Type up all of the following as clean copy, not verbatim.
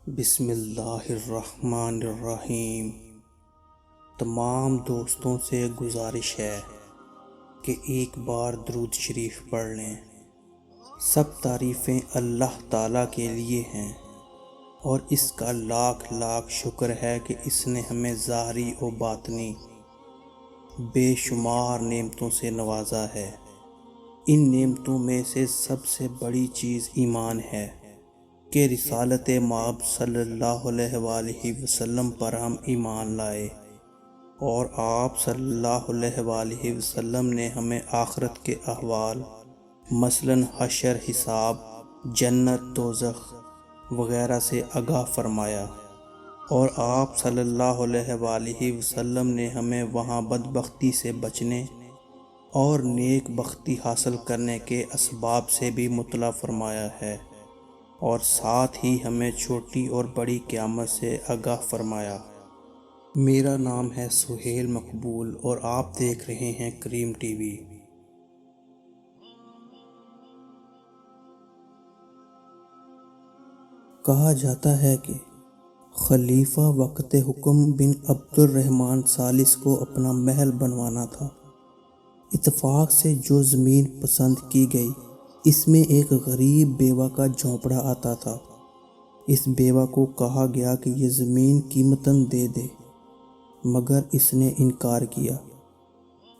بسم اللہ الرحمن الرحیم۔ تمام دوستوں سے گزارش ہے کہ ایک بار درود شریف پڑھ لیں۔ سب تعریفیں اللہ تعالیٰ کے لیے ہیں اور اس کا لاکھ لاکھ شکر ہے کہ اس نے ہمیں ظاہری و باطنی بے شمار نعمتوں سے نوازا ہے۔ ان نعمتوں میں سے سب سے بڑی چیز ایمان ہے کہ رسالت مآب صلی اللہ علیہ وآلہ وسلم پر ہم ایمان لائے، اور آپ صلی اللہ علیہ وآلہ وسلم نے ہمیں آخرت کے احوال مثلاً حشر، حساب، جنت، دوزخ وغیرہ سے آگاہ فرمایا، اور آپ صلی اللہ علیہ وآلہ وسلم نے ہمیں وہاں بدبختی سے بچنے اور نیک بختی حاصل کرنے کے اسباب سے بھی مطلع فرمایا ہے، اور ساتھ ہی ہمیں چھوٹی اور بڑی قیامت سے آگاہ فرمایا۔ میرا نام ہے سہیل مقبول اور آپ دیکھ رہے ہیں کریم ٹی وی۔ کہا جاتا ہے کہ خلیفہ وقت حکم بن عبد الرحمن ثالث کو اپنا محل بنوانا تھا۔ اتفاق سے جو زمین پسند کی گئی، اس میں ایک غریب بیوہ کا جھونپڑا آتا تھا۔ اس بیوہ کو کہا گیا کہ یہ زمین قیمتاً دے دے، مگر اس نے انکار کیا۔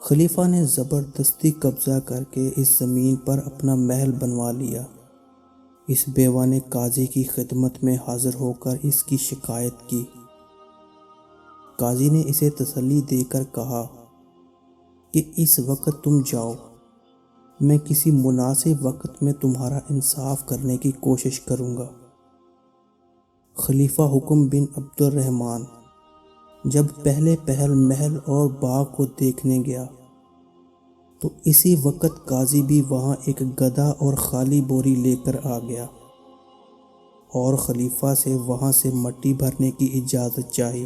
خلیفہ نے زبردستی قبضہ کر کے اس زمین پر اپنا محل بنوا لیا۔ اس بیوہ نے قاضی کی خدمت میں حاضر ہو کر اس کی شکایت کی۔ قاضی نے اسے تسلی دے کر کہا کہ اس وقت تم جاؤ، میں کسی مناسب وقت میں تمہارا انصاف کرنے کی کوشش کروں گا۔ خلیفہ حکم بن عبد الرحمن جب پہلے پہل محل اور باغ کو دیکھنے گیا تو اسی وقت قاضی بھی وہاں ایک گدھا اور خالی بوری لے کر آ گیا اور خلیفہ سے وہاں سے مٹی بھرنے کی اجازت چاہی۔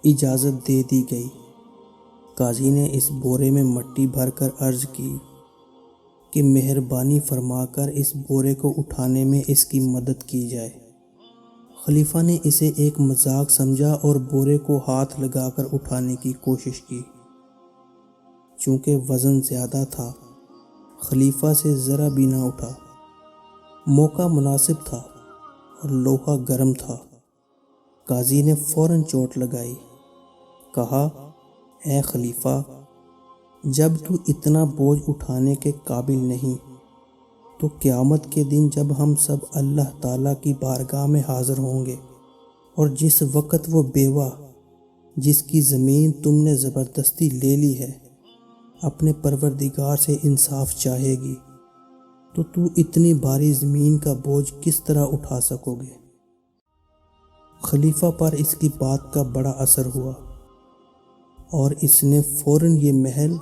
اجازت دے دی گئی۔ قاضی نے اس بورے میں مٹی بھر کر عرض کی کہ مہربانی فرما کر اس بورے کو اٹھانے میں اس کی مدد کی جائے۔ خلیفہ نے اسے ایک مذاق سمجھا اور بورے کو ہاتھ لگا کر اٹھانے کی کوشش کی۔ چونکہ وزن زیادہ تھا، خلیفہ سے ذرا بھی نہ اٹھا۔ موقع مناسب تھا اور لوہا گرم تھا۔ قاضی نے فوراً چوٹ لگائی۔ کہا، اے خلیفہ، جب تو اتنا بوجھ اٹھانے کے قابل نہیں تو قیامت کے دن جب ہم سب اللہ تعالیٰ کی بارگاہ میں حاضر ہوں گے اور جس وقت وہ بیوہ جس کی زمین تم نے زبردستی لے لی ہے اپنے پروردگار سے انصاف چاہے گی تو اتنی بھاری زمین کا بوجھ کس طرح اٹھا سکو گے؟ خلیفہ پر اس کی بات کا بڑا اثر ہوا اور اس نے فوراً یہ محل،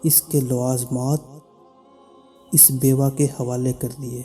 اس کے لوازمات اس بیوہ کے حوالے کر دیے۔